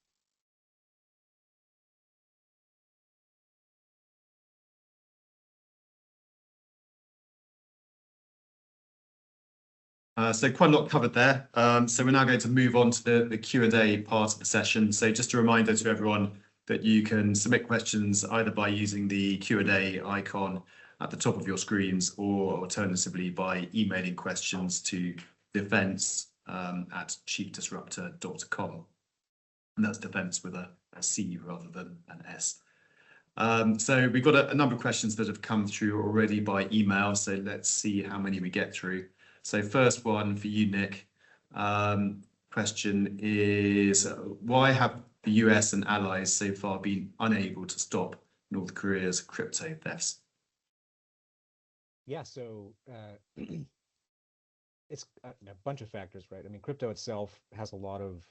So quite a lot covered there. So we're now going to move on to the Q&A part of the session. So just a reminder to everyone that you can submit questions either by using the Q&A icon at the top of your screens, or alternatively by emailing questions to defense@chiefdisruptor.com. And that's defense with a C rather than an S. So we've got a number of questions that have come through already by email. So let's see how many we get through. So first one for you, Nick. Question is, why have the US and allies so far been unable to stop North Korea's crypto thefts? Yeah, so it's a bunch of factors, right? I mean, crypto itself has a lot of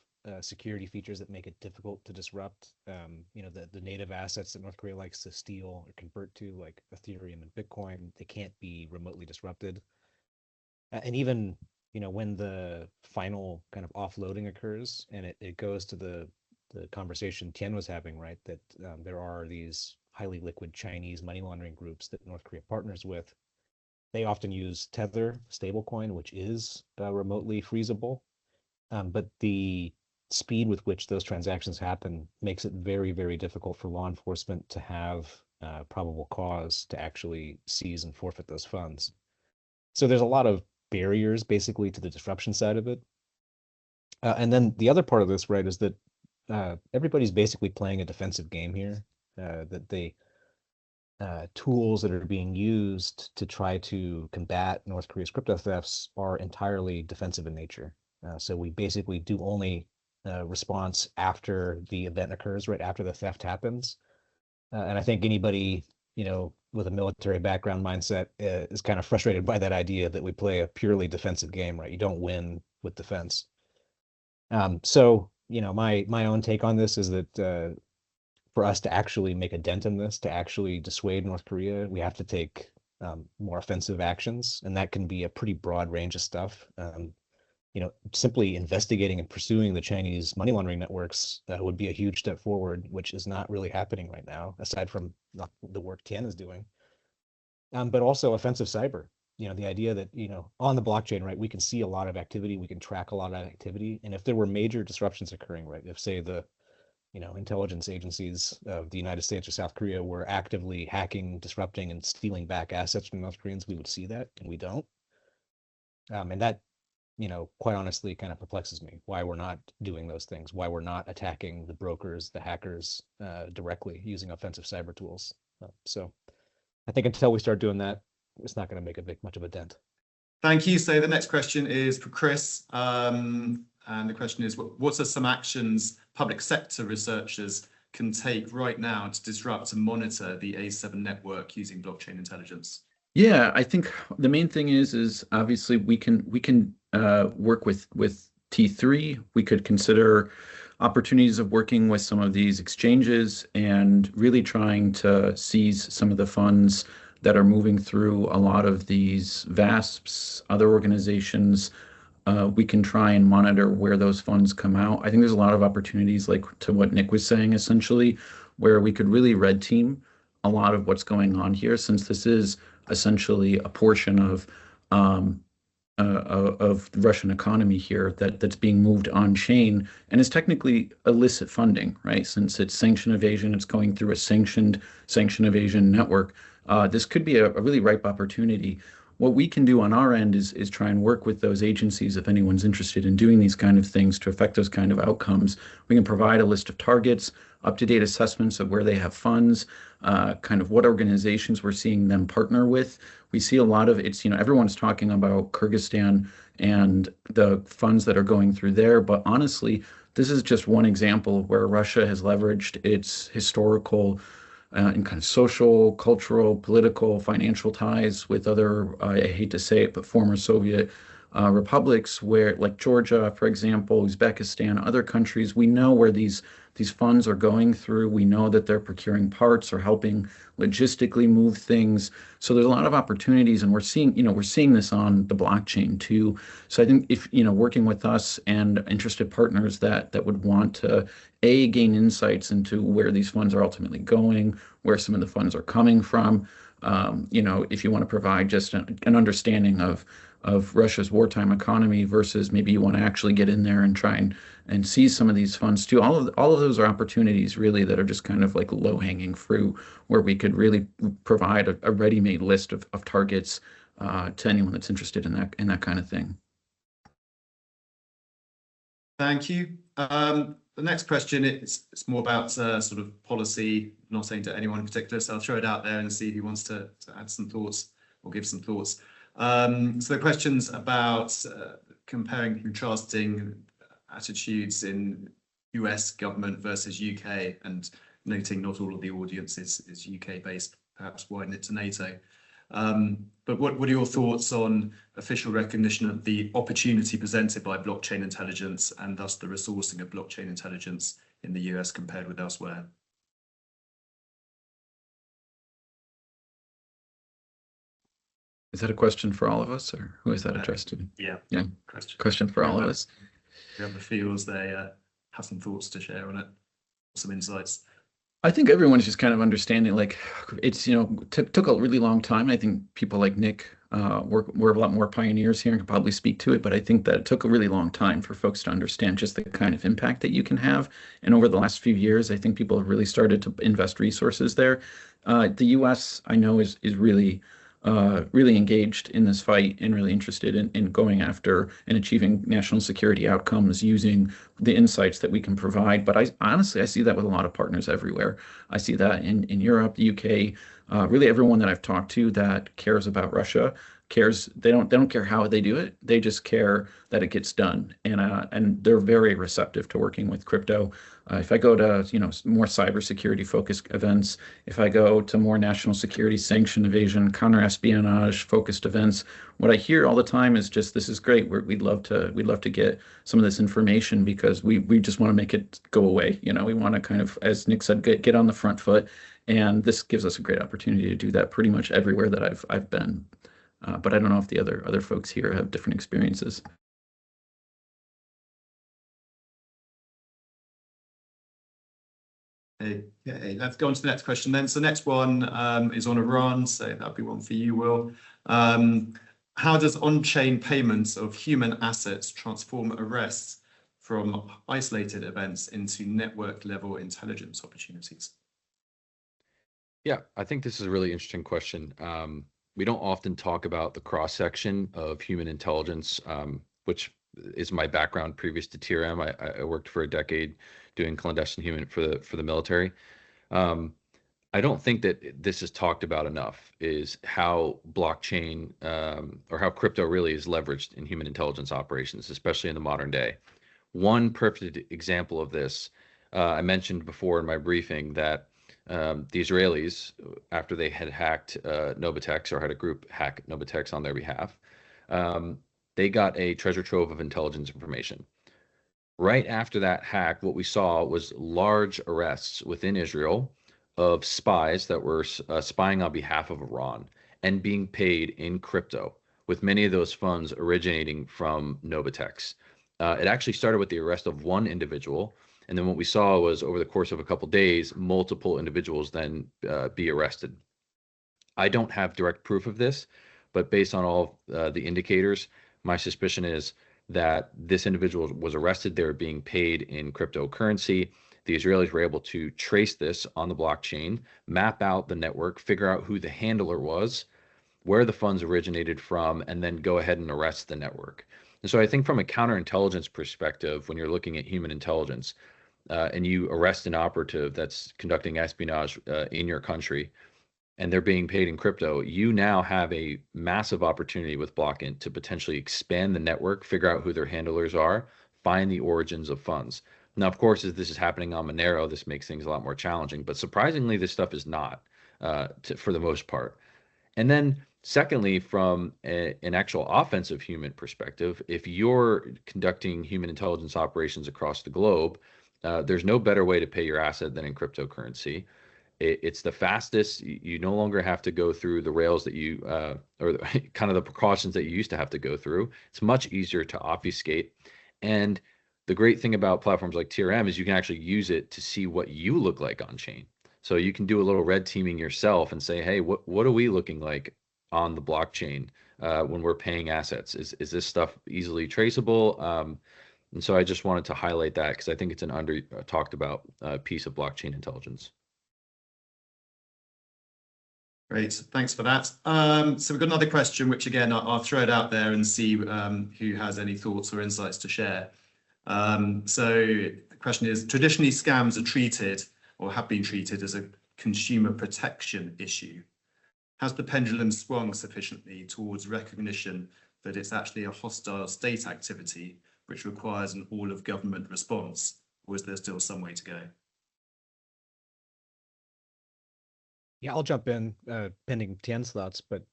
security features that make it difficult to disrupt. The native assets that North Korea likes to steal or convert to, like Ethereum and Bitcoin, they can't be remotely disrupted. And even, when the final kind of offloading occurs, and it goes to the conversation Tien was having, right? That there are these highly liquid Chinese money laundering groups that North Korea partners with. They often use Tether stablecoin, which is remotely freezable. But the speed with which those transactions happen makes it very, very difficult for law enforcement to have probable cause to actually seize and forfeit those funds. So there's a lot of barriers basically to the disruption side of it. And then the other part of this, right, is that everybody's basically playing a defensive game here, that the tools that are being used to try to combat North Korea's crypto thefts are entirely defensive in nature. So we basically do only response after the event occurs, right after the theft happens. And I think anybody, with a military background mindset is kind of frustrated by that idea that we play a purely defensive game, right? You don't win with defense. So, my own take on this is that for us to actually make a dent in this, to actually dissuade North Korea, we have to take more offensive actions, and that can be a pretty broad range of stuff. Simply investigating and pursuing the Chinese money laundering networks would be a huge step forward, which is not really happening right now, aside from the work Tien is doing. But also offensive cyber. The idea that, on the blockchain, right, we can see a lot of activity, we can track a lot of activity. And if there were major disruptions occurring, right, if say the, intelligence agencies of the United States or South Korea were actively hacking, disrupting, and stealing back assets from North Koreans, we would see that, and we don't. And that, quite honestly, kind of perplexes me, why we're not doing those things, why we're not attacking the brokers, the hackers directly using offensive cyber tools. So I think until we start doing that, it's not going to make much of a dent. Thank you. So the next question is for Chris. And the question is, what are some actions public sector researchers can take right now to disrupt and monitor the A7 network using blockchain intelligence? Yeah, I think the main thing is obviously we can work with T3. We could consider opportunities of working with some of these exchanges and really trying to seize some of the funds that are moving through a lot of these VASPs, other organizations. We can try and monitor where those funds come out. I think there's a lot of opportunities, like to what Nick was saying, essentially, where we could really red team a lot of what's going on here, since this is essentially a portion of of the Russian economy here that's being moved on chain and is technically illicit funding, right? Since it's sanction evasion, it's going through a sanctioned sanction evasion network. This could be a really ripe opportunity. What we can do on our end is try and work with those agencies if anyone's interested in doing these kind of things to affect those kind of outcomes. We can provide a list of targets, up-to-date assessments of where they have funds, kind of what organizations we're seeing them partner with. We see a lot of it's, everyone's talking about Kyrgyzstan and the funds that are going through there, but honestly, this is just one example where Russia has leveraged its historical and kind of social, cultural, political, financial ties with other, I hate to say it, but former Soviet republics where, like Georgia, for example, Uzbekistan, other countries, we know where these funds are going through. We know that they're procuring parts or helping logistically move things. So there's a lot of opportunities, and we're seeing this on the blockchain too. So I think if, working with us and interested partners that would want to gain insights into where these funds are ultimately going, where some of the funds are coming from, if you want to provide just an understanding of Russia's wartime economy versus maybe you want to actually get in there and try and seize some of these funds too. All of those are opportunities really that are just kind of like low-hanging fruit where we could really provide a ready-made list of targets to anyone that's interested in that kind of thing. Thank you. The next question, it's more about sort of policy, not aimed at anyone in particular, so I'll throw it out there and see who wants to add some thoughts or give some thoughts. So the question's about comparing and contrasting attitudes in US government versus UK, and noting not all of the audience is UK based, perhaps widen it to NATO. But what are your thoughts on official recognition of the opportunity presented by blockchain intelligence and thus the resourcing of blockchain intelligence in the US compared with elsewhere? Is that a question for all of us, or who is that addressed to? Yeah. Question for all of us. Whoever feels they have some thoughts to share on it, some insights. I think everyone's just kind of understanding, like, it's, took a really long time. I think people like Nick were a lot more pioneers here and could probably speak to it, but I think that it took a really long time for folks to understand just the kind of impact that you can have. And over the last few years, I think people have really started to invest resources there. The US, I know, is really engaged in this fight and really interested in going after and achieving national security outcomes using the insights that we can provide. But I see that with a lot of partners everywhere. I see that in Europe, the UK, really everyone that I've talked to that cares about Russia cares. They don't care how they do it. They just care that it gets done, and they're very receptive to working with crypto. If I go to more cybersecurity focused events, if I go to more national security, sanction evasion, counter espionage focused events, what I hear all the time is just, this is great. We'd love to get some of this information because we just want to make it go away. We want to kind of, as Nick said, get on the front foot, and this gives us a great opportunity to do that pretty much everywhere that I've been. But I don't know if the other folks here have different experiences. Okay, let's go on to the next question then. So the next one is on Iran, so that'll be one for you, Will. How does on-chain payments of human assets transform arrests from isolated events into network-level intelligence opportunities? Yeah, I think this is a really interesting question. We don't often talk about the cross-section of human intelligence, which is my background previous to TRM. I worked for a decade doing clandestine human for the military. I don't think that this is talked about enough, is how blockchain or how crypto really is leveraged in human intelligence operations, especially in the modern day. One perfect example of this, I mentioned before in my briefing that the Israelis, after they had hacked Novatex, or had a group hack Novatex on their behalf, they got a treasure trove of intelligence information. Right after that hack, what we saw was large arrests within Israel of spies that were spying on behalf of Iran and being paid in crypto, with many of those funds originating from Novatex. It actually started with the arrest of one individual, and then what we saw was, over the course of a couple of days, multiple individuals then be arrested. I don't have direct proof of this, but based on all the indicators, My suspicion is that this individual was arrested. They were being paid in cryptocurrency. The Israelis were able to trace this on the blockchain, map out the network, figure out who the handler was, where the funds originated from, and then go ahead and arrest the network. And so I think from a counterintelligence perspective, when you're looking at human intelligence, and you arrest an operative that's conducting espionage in your country, and they're being paid in crypto, you now have a massive opportunity with Blockint to potentially expand the network, figure out who their handlers are, find the origins of funds. Now, of course, as this is happening on Monero, this makes things a lot more challenging, but surprisingly, this stuff is not for the most part. And then secondly, from an actual offensive human perspective, if you're conducting human intelligence operations across the globe, there's no better way to pay your asset than in cryptocurrency. It's the fastest. You no longer have to go through the rails that you, or kind of the precautions that you used to have to go through. It's much easier to obfuscate. And the great thing about platforms like TRM is you can actually use it to see what you look like on chain. So you can do a little red teaming yourself and say, hey, what are we looking like on the blockchain when we're paying assets? Is this stuff easily traceable? And so I just wanted to highlight that because I think it's an under talked about piece of blockchain intelligence. Great, thanks for that. So we've got another question, which again, I'll throw it out there and see who has any thoughts or insights to share. So the question is, traditionally scams are treated or have been treated as a consumer protection issue. Has the pendulum swung sufficiently towards recognition that it's actually a hostile state activity which requires an all-of-government response, or is there still some way to go? Yeah, I'll jump in, pending Tian's thoughts, but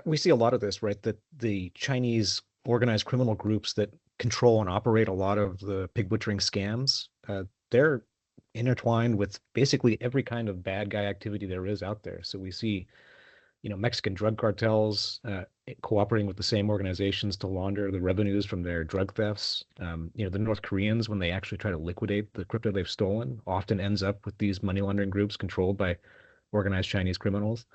we see a lot of this, right? That the Chinese organized criminal groups that control and operate a lot of the pig butchering scams, they're intertwined with basically every kind of bad guy activity there is out there. So we see, Mexican drug cartels cooperating with the same organizations to launder the revenues from their drug thefts. The North Koreans, when they actually try to liquidate the crypto they've stolen, often ends up with these money laundering groups controlled by organized Chinese criminals.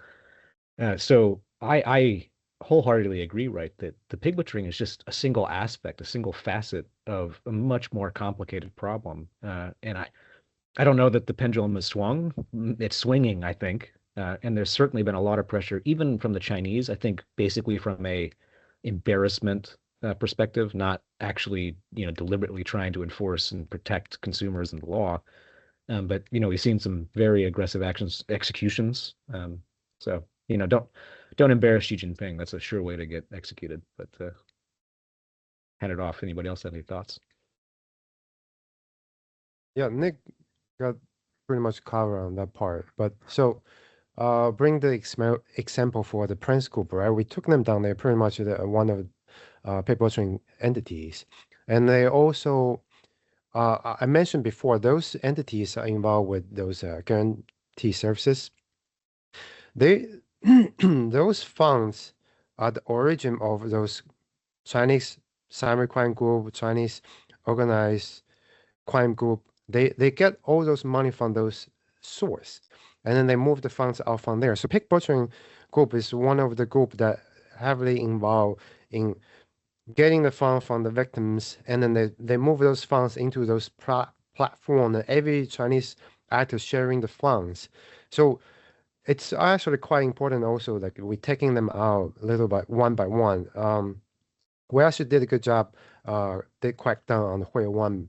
So I wholeheartedly agree, right, that the pig butchering is just a single aspect, a single facet of a much more complicated problem. And I don't know that the pendulum has swung. It's swinging, I think. And there's certainly been a lot of pressure, even from the Chinese, I think basically from a embarrassment perspective, not actually, deliberately trying to enforce and protect consumers and the law. But we've seen some very aggressive executions. So don't embarrass Xi Jinping. That's a sure way to get executed. But hand it off. Anybody else have any thoughts? Yeah, Nick got pretty much covered on that part. But so bring the example for the Prince Group, right? We took them down there pretty much one of pig butchering entities, and they also. I mentioned before, those entities are involved with those guarantee services. Those funds are the origin of those Chinese cybercrime group, Chinese organized crime group. They get all those money from those source, and then they move the funds out from there. So pig butchering group is one of the group that heavily involved in getting the funds from the victims, and then they move those funds into those platform, and every Chinese actor sharing the funds. So it's actually quite important also, like we're taking them out little by one. We actually did a good job. They cracked down on Hui1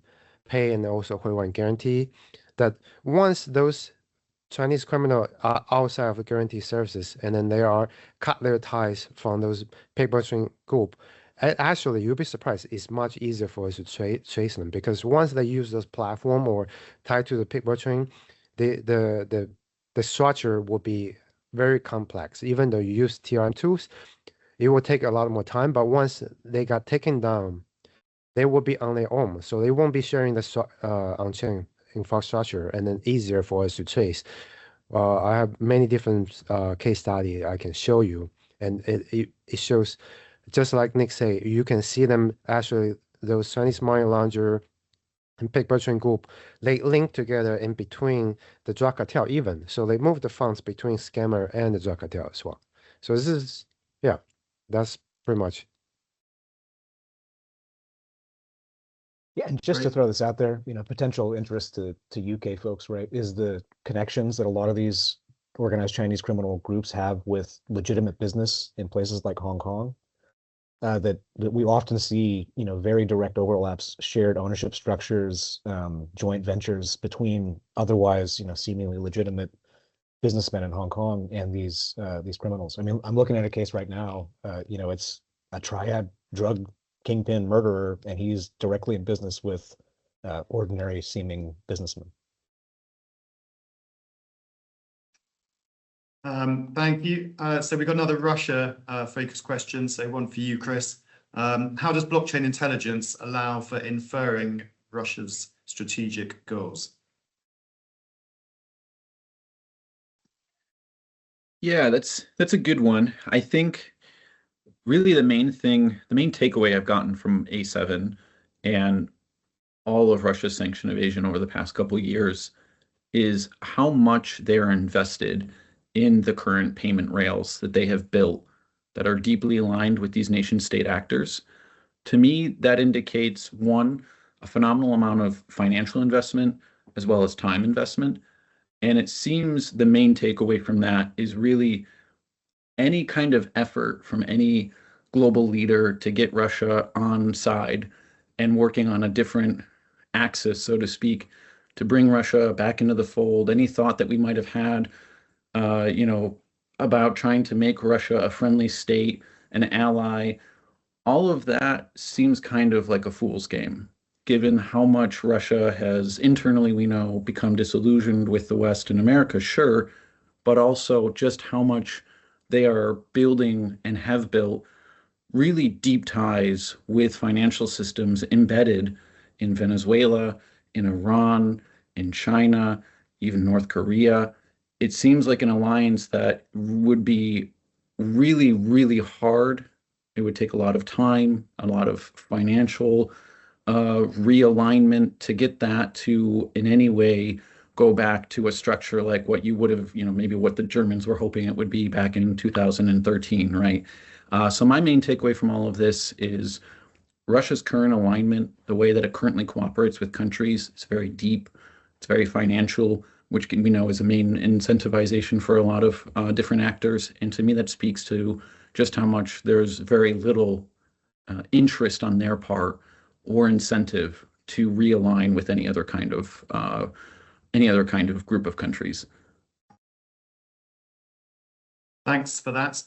Pay and also Hui1 Guarantee. That once those Chinese criminals are outside of the guarantee services, and then they are cut their ties from those pig butchering group. Actually, you'll be surprised. It's much easier for us to chase them, because once they use those platform or tied to the pig butchering, the structure will be very complex. Even though you use TRM tools, it will take a lot more time. But once they got taken down, they will be on their own. So they won't be sharing the on-chain infrastructure, and then easier for us to chase. I have many different case study I can show you, and it shows, just like Nick say, you can see them actually, those Chinese money launderer and pig butchering group, they link together in between the drug cartel even. So they move the funds between scammer and the drug cartel as well. So this is, yeah, that's pretty much Yeah, and just to Great. throw this out there, potential interest to UK folks, right, is the connections that a lot of these organized Chinese criminal groups have with legitimate business in places like Hong Kong. That we often see, very direct overlaps, shared ownership structures, joint ventures between otherwise, seemingly legitimate businessmen in Hong Kong and these criminals. I mean, I'm looking at a case right now. It's a triad drug kingpin murderer, and he's directly in business with ordinary seeming businessmen. Thank you. So we've got another Russia focused question. So one for you, Chris. How does blockchain intelligence allow for inferring Russia's strategic goals? Yeah, that's a good one. I think really the main takeaway I've gotten from A7 and all of Russia's sanction evasion over the past couple of years is how much they are invested in the current payment rails that they have built that are deeply aligned with these nation state actors. To me, that indicates one, a phenomenal amount of financial investment as well as time investment. And it seems the main takeaway from that is really any kind of effort from any global leader to get Russia on side and working on a different axis, so to speak, to bring Russia back into the fold. Any thought that we might have had, about trying to make Russia a friendly state, an ally, all of that seems kind of like a fool's game, given how much Russia has internally, we know, become disillusioned with the West and America, sure, but also just how much they are building and have built really deep ties with financial systems embedded in Venezuela, in Iran, in China, even North Korea. It seems like an alliance that would be really, really hard. It would take a lot of time, a lot of financial realignment to get that to in any way go back to a structure like what you would have, maybe what the Germans were hoping it would be back in 2013, right? So my main takeaway from all of this is Russia's current alignment, the way that it currently cooperates with countries, it's very deep, it's very financial, which we know is a main incentivization for a lot of different actors. And to me, that speaks to just how much there's very little interest on their part or incentive to realign with any other kind of group of countries. Thanks for that.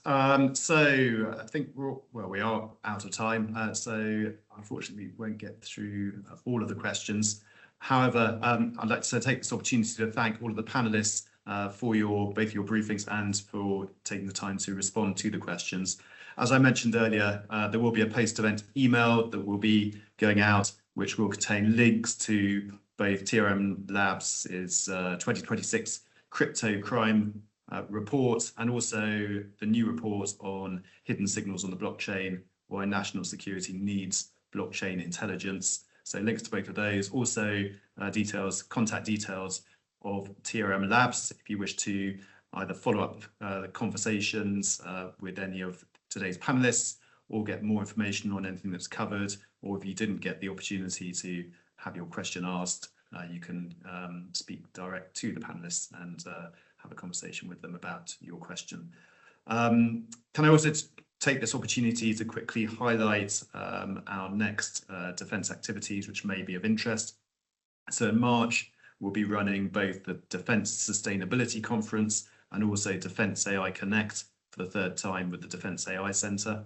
So I think we are out of time. So unfortunately, we won't get through all of the questions. However, I'd like to take this opportunity to thank all of the panelists for both your briefings and for taking the time to respond to the questions. As I mentioned earlier, there will be a post-event email that will be going out, which will contain links to both TRM Labs' 2026 crypto crime report and also the new report on hidden signals on the blockchain, why national security needs blockchain intelligence. So links to both of those. Also contact details of TRM Labs if you wish to either follow up conversations with any of today's panelists or get more information on anything that's covered, or if you didn't get the opportunity to have your question asked, you can speak direct to the panelists and have a conversation with them about your question. Can I also take this opportunity to quickly highlight our next defence activities, which may be of interest. So in March, we'll be running both the Defence Sustainability Conference and also Defence AI Connect for the third time with the Defence AI Centre.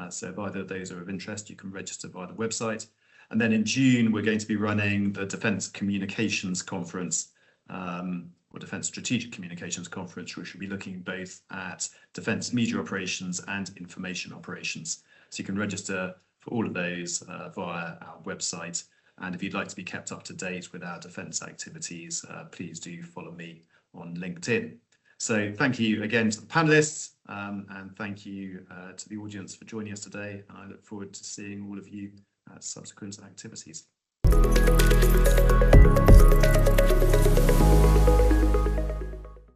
So if either of those are of interest, you can register via the website. And then in June, we're going to be running the Defence Communications Conference, or Defence Strategic Communications Conference, which will be looking both at defence media operations and information operations. So you can register for all of those via our website. And if you'd like to be kept up to date with our defence activities, please do follow me on LinkedIn. So thank you again to the panelists, and thank you to the audience for joining us today. And I look forward to seeing all of you at subsequent activities.